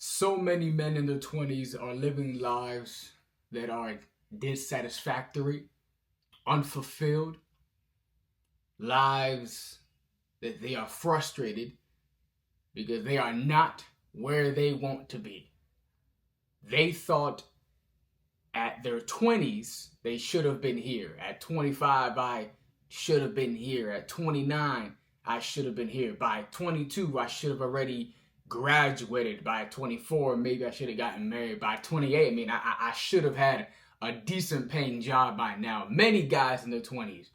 So many men in their 20s are living lives that are dissatisfactory, unfulfilled, lives that they are frustrated because they are not where they want to be. They thought at their 20s they should have been here. At 25, I should have been here. At 29, I should have been here. By 22, I should have already graduated. By 24, maybe I should have gotten married. By 28, I should have had a decent paying job by now. Many guys in their 20s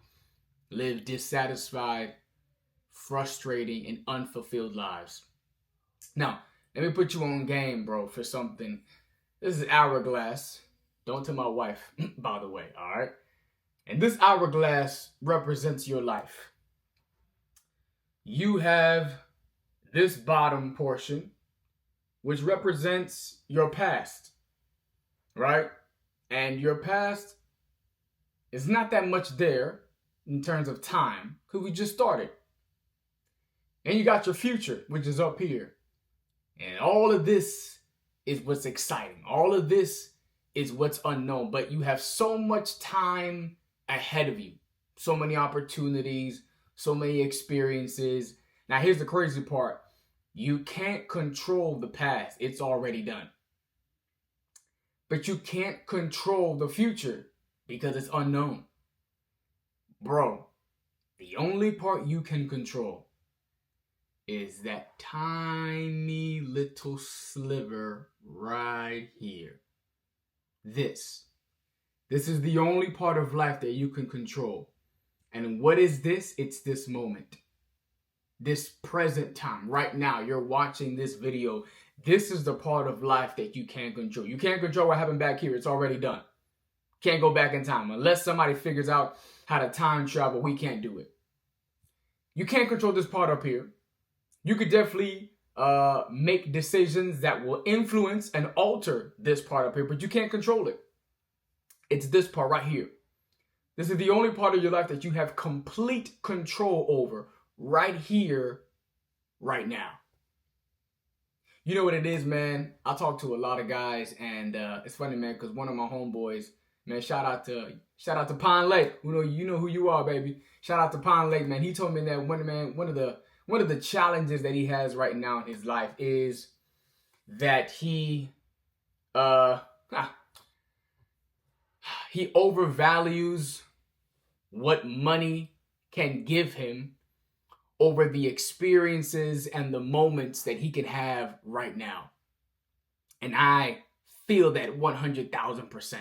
live dissatisfied, frustrating, and unfulfilled lives. Now, let me put you on game, bro, for something. This is hourglass. Don't tell my wife, by the way, all right? And this hourglass represents your life. You have this bottom portion, which represents your past, right? And your past is not that much there in terms of time, because we just started. And you got your future, which is up here. And all of this is what's exciting. All of this is what's unknown. But you have so much time ahead of you. So many opportunities, so many experiences. Now, here's the crazy part. You can't control the past. It's already done. But you can't control the future because it's unknown. Bro, the only part you can control is that tiny little sliver right here. This is the only part of life that you can control. And what is this? It's this moment. This present time. Right now, you're watching this video. This is the part of life that you can't control. You can't control what happened back here. It's already done. Can't go back in time. Unless somebody figures out how to time travel, we can't do it. You can't control this part up here. You could definitely make decisions that will influence and alter this part up here, but you can't control it. It's this part right here. This is the only part of your life that you have complete control over right here, right now. You know what it is, man? I talk to a lot of guys, and it's funny, man, because one of my homeboys, man, shout out to Pine Lake. You know who you are, baby. Shout out to Pine Lake, man. He told me that one of the challenges that he has right now in his life is that he overvalues what money can give him over the experiences and the moments that he can have right now. And I feel that 100,000%.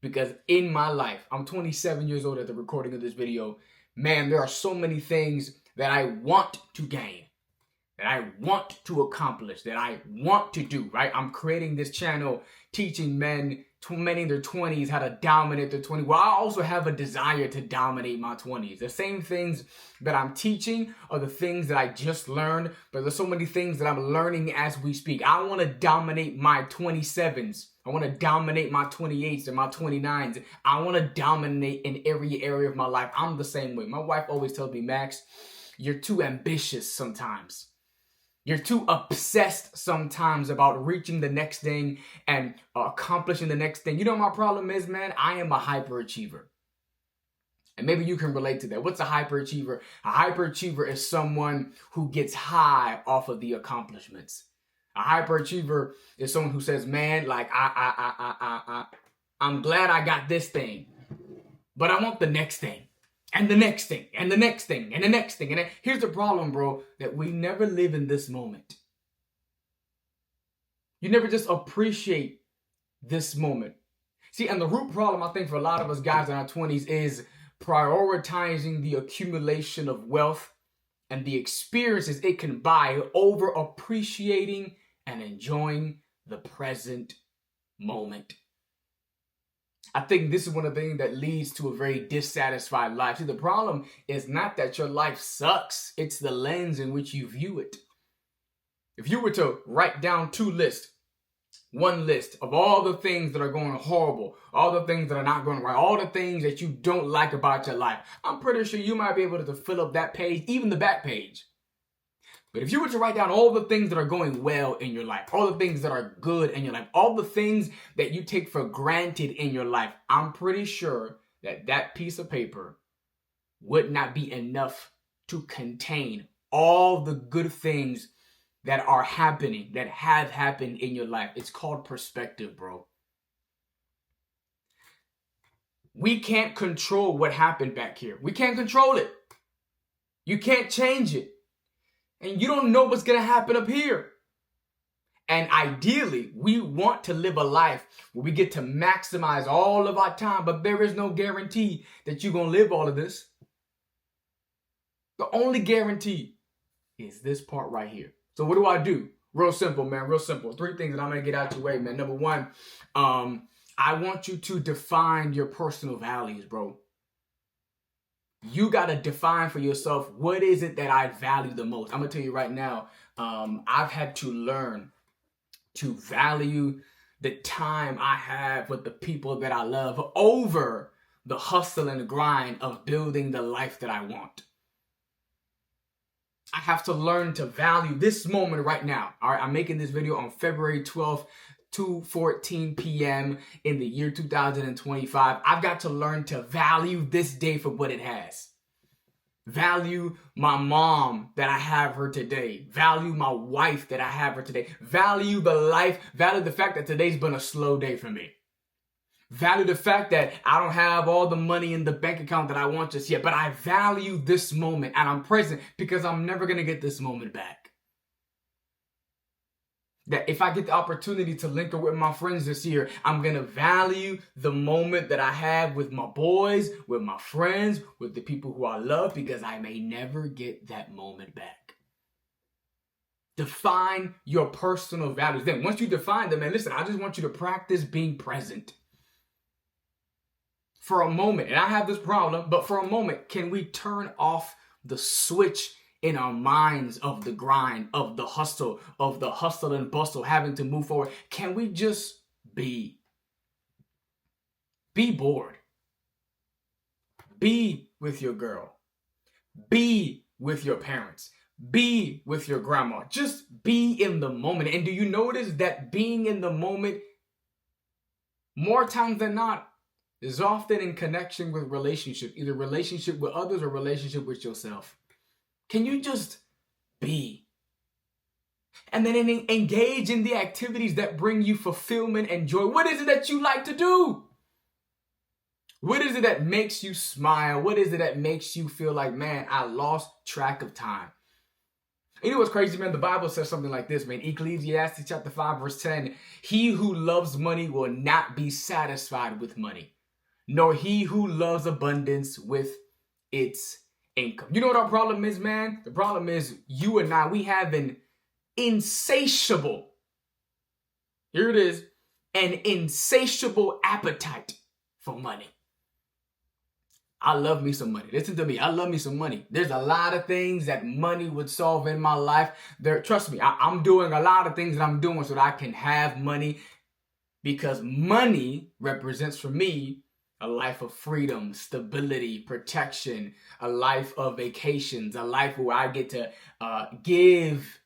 Because in my life, I'm 27 years old at the recording of this video. Man, there are so many things that I want to gain, that I want to accomplish, that I want to do, right? I'm creating this channel teaching men in their 20s how to dominate their 20s. Well, I also have a desire to dominate my 20s. The same things that I'm teaching are the things that I just learned, but there's so many things that I'm learning as we speak. I want to dominate my 27s. I want to dominate my 28s and my 29s. I want to dominate in every area of my life. I'm the same way. My wife always tells me, Max, you're too ambitious sometimes. You're too obsessed sometimes about reaching the next thing and accomplishing the next thing. You know what my problem is, man? I am a hyperachiever. And maybe you can relate to that. What's a hyperachiever? A hyperachiever is someone who gets high off of the accomplishments. A hyperachiever is someone who says, man, like, I'm glad I got this thing, but I want the next thing. And the next thing, and the next thing, and the next thing. And here's the problem, bro, that we never live in this moment. You never just appreciate this moment. See, and the root problem, I think, for a lot of us guys in our 20s is prioritizing the accumulation of wealth and the experiences it can buy over appreciating and enjoying the present moment. I think this is one of the things that leads to a very dissatisfied life. See, the problem is not that your life sucks. It's the lens in which you view it. If you were to write down one list of all the things that are going horrible, all the things that are not going right, all the things that you don't like about your life, I'm pretty sure you might be able to fill up that page, even the back page. But if you were to write down all the things that are going well in your life, all the things that are good in your life, all the things that you take for granted in your life, I'm pretty sure that that piece of paper would not be enough to contain all the good things that are happening, that have happened in your life. It's called perspective, bro. We can't control what happened back here. We can't control it. You can't change it. And you don't know what's going to happen up here. And ideally, we want to live a life where we get to maximize all of our time, but there is no guarantee that you're going to live all of this. The only guarantee is this part right here. So what do I do? Real simple, man. Real simple. 3 things that I'm going to get out your way, man. Number 1, I want you to define your personal values, bro. You got to define for yourself, what is it that I value the most? I'm going to tell you right now, I've had to learn to value the time I have with the people that I love over the hustle and the grind of building the life that I want. I have to learn to value this moment right now. All right, I'm making this video on February 12th, 2:14 p.m. in the year 2025. I've got to learn to value this day for what it has. Value my mom that I have her today. Value my wife that I have her today. Value the life. Value the fact that today's been a slow day for me. Value the fact that I don't have all the money in the bank account that I want just yet, but I value this moment and I'm present because I'm never going to get this moment back. That if I get the opportunity to link up with my friends this year, I'm going to value the moment that I have with my boys, with my friends, with the people who I love, because I may never get that moment back. Define your personal values. Then once you define them, and listen, I just want you to practice being present. For a moment, and I have this problem, but for a moment, can we turn off the switch in our minds of the grind, of the hustle and bustle, having to move forward? Can we just be? Be bored. Be with your girl. Be with your parents. Be with your grandma. Just be in the moment. And do you notice that being in the moment, more times than not, is often in connection with relationship, either relationship with others or relationship with yourself. Can you just be? And then engage in the activities that bring you fulfillment and joy. What is it that you like to do? What is it that makes you smile? What is it that makes you feel like, man, I lost track of time? You know what's crazy, man? The Bible says something like this, man. Ecclesiastes chapter 5, verse 10. He who loves money will not be satisfied with money, nor he who loves abundance with its income. You know what our problem is, man? The problem is you and I, we have an insatiable, here it is, an insatiable appetite for money. I love me some money. Listen to me. I love me some money. There's a lot of things that money would solve in my life. Trust me, I'm doing a lot of things that I'm doing so that I can have money, because money represents for me a life of freedom, stability, protection, a life of vacations, a life where I get to give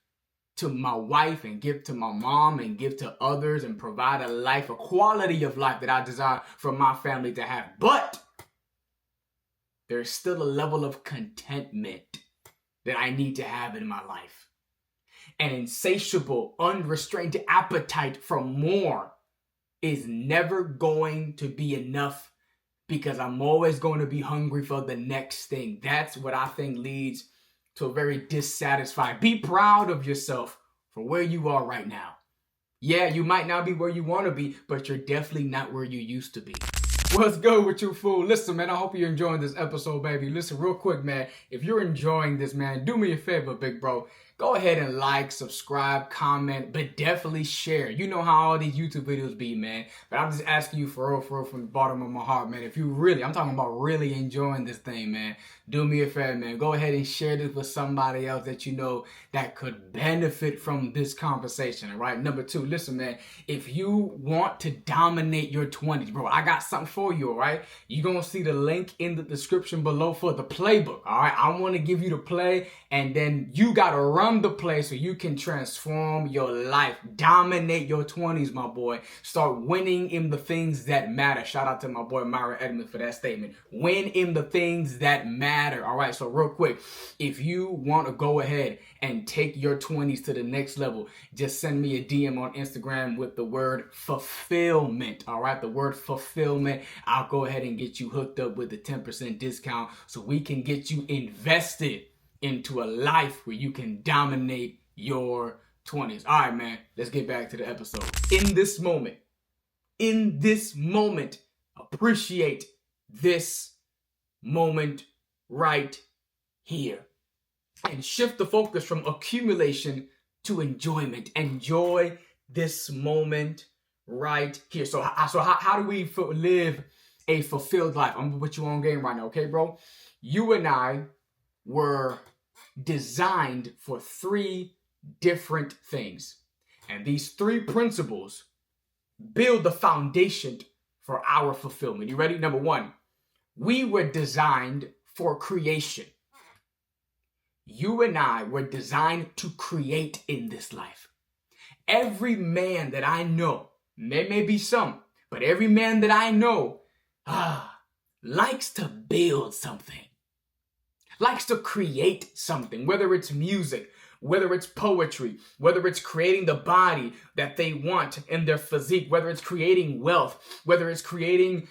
to my wife and give to my mom and give to others and provide a life, a quality of life that I desire for my family to have. But there's still a level of contentment that I need to have in my life. An insatiable, unrestrained appetite for more is never going to be enough, because I'm always going to be hungry for the next thing. That's what I think leads to a very dissatisfied. Be proud of yourself for where you are right now. Yeah, you might not be where you want to be, but you're definitely not where you used to be. What's good with you, fool? Listen, man, I hope you're enjoying this episode, baby. Listen, real quick, man, if you're enjoying this, man, do me a favor, big bro. Go ahead and like, subscribe, comment, but definitely share. You know how all these YouTube videos be, man. But I'm just asking you for real, from the bottom of my heart, man. If you really, I'm talking about really enjoying this thing, man, do me a favor, man. Go ahead and share this with somebody else that you know that could benefit from this conversation, all right? Number 2, listen, man, if you want to dominate your 20s, bro, I got something for you, all right? You're going to see the link in the description below for the playbook, all right? I want to give you the play, and then you got to run become the place where you can transform your life, dominate your 20s, my boy. Start winning in the things that matter. Shout out to my boy Myron Edmonds for that statement. Win in the things that matter. All right, so real quick, if you want to go ahead and take your 20s to the next level, just send me a DM on Instagram with the word fulfillment. All right, the word fulfillment. I'll go ahead and get you hooked up with the 10% discount so we can get you invested into a life where you can dominate your 20s. All right, man, let's get back to the episode. In this moment, appreciate this moment right here and shift the focus from accumulation to enjoyment. Enjoy this moment right here. So how do we live a fulfilled life? I'm gonna put you on game right now, okay, bro? You and I were designed for 3 different things. And these 3 principles build the foundation for our fulfillment. You ready? Number 1, we were designed for creation. You and I were designed to create in this life. Every man that I know, there may be some, but every man that I know likes to build something. Likes to create something, whether it's music, whether it's poetry, whether it's creating the body that they want in their physique, whether it's creating wealth, whether it's creating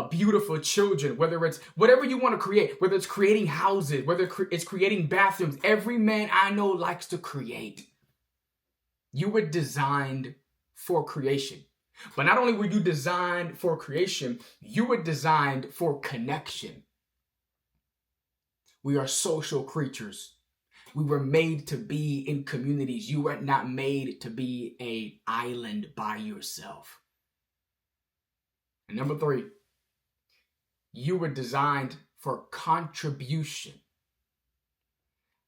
beautiful children, whether it's whatever you want to create, whether it's creating houses, whether it's creating bathrooms. Every man I know likes to create. You were designed for creation. But not only were you designed for creation, you were designed for connection. We are social creatures. We were made to be in communities. You were not made to be an island by yourself. And number 3, you were designed for contribution.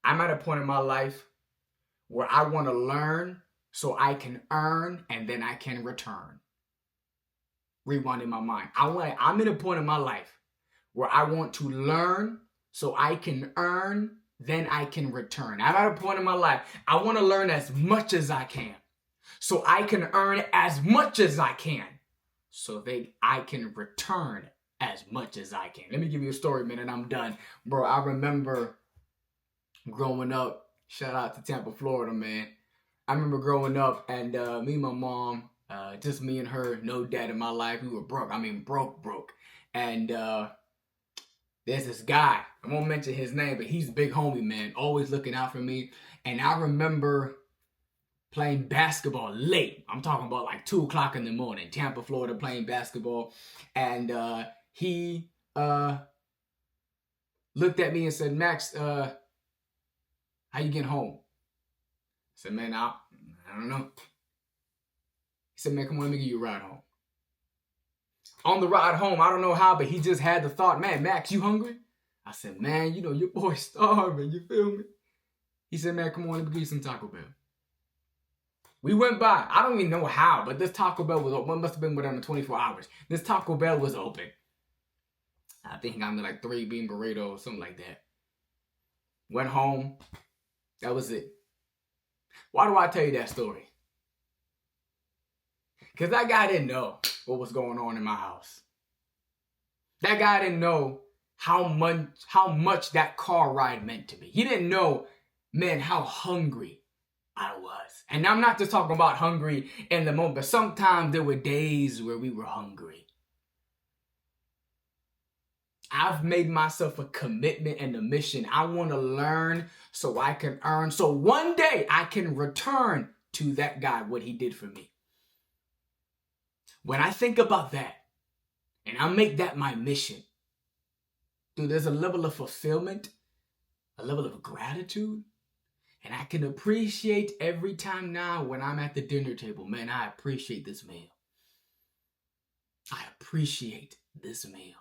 I'm at a point in my life where I want to learn so I can earn and then I can return. Rewinding my mind. I'm at a point in my life where I want to learn so I can earn, then I can return. I'm at a point in my life, I want to learn as much as I can so I can earn as much as I can so that I can return as much as I can. Let me give you a story, man, and I'm done. Bro, I remember growing up, shout out to Tampa, Florida, man. I remember growing up and me and my mom, just me and her, no dad in my life. We were broke. I mean, broke. And there's this guy, I won't mention his name, but he's a big homie, man, always looking out for me. And I remember playing basketball late. I'm talking about like 2 o'clock in the morning, Tampa, Florida, playing basketball. And he looked at me and said, Max, how you getting home? I said, man, I don't know. He said, man, come on, let me give you a ride home. On the ride home, I don't know how, but he just had the thought, man, Max, you hungry? I said, man, you know, your boy's starving, you feel me? He said, man, come on, let me give you some Taco Bell. We went by, I don't even know how, but this Taco Bell was open. It must have been within the 24 hours. This Taco Bell was open. I think he got me like 3 bean burritos, something like that. Went home. That was it. Why do I tell you that story? Because that guy didn't know what was going on in my house. That guy didn't know how much that car ride meant to me. He didn't know, man, how hungry I was. And I'm not just talking about hungry in the moment, but sometimes there were days where we were hungry. I've made myself a commitment and a mission. I want to learn so I can earn. So one day I can return to that guy what he did for me. When I think about that and I make that my mission, dude, there's a level of fulfillment, a level of gratitude, and I can appreciate every time now when I'm at the dinner table, man, I appreciate this meal. I appreciate this meal.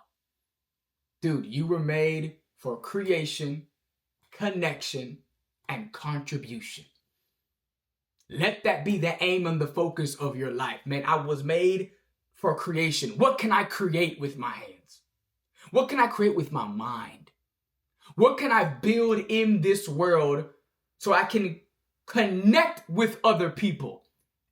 Dude, you were made for creation, connection, and contribution. Let that be the aim and the focus of your life. Man, I was made for creation. What can I create with my hands? What can I create with my mind? What can I build in this world so I can connect with other people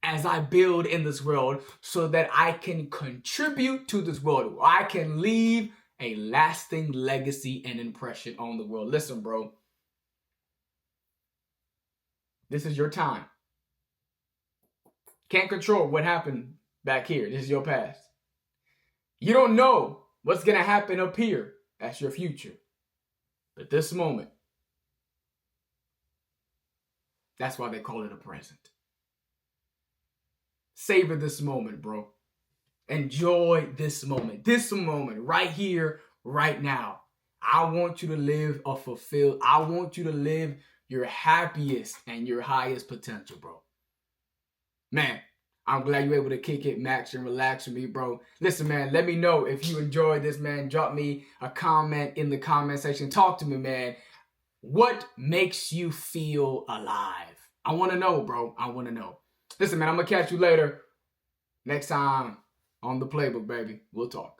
as I build in this world, so that I can contribute to this world. I can leave a lasting legacy and impression on the world. Listen, bro. This is your time. Can't control what happened back here. This is your past. You don't know what's going to happen up here. That's your future. But this moment, that's why they call it a present. Savor this moment, bro. Enjoy this moment. This moment right here, right now. I want you to live a fulfilled, I want you to live your happiest and your highest potential, bro. Man, I'm glad you're able to kick it, max, and relax with me, bro. Listen, man, let me know if you enjoyed this, man. Drop me a comment in the comment section. Talk to me, man. What makes you feel alive? I want to know, bro. I want to know. Listen, man, I'm going to catch you later. Next time on the playbook, baby. We'll talk.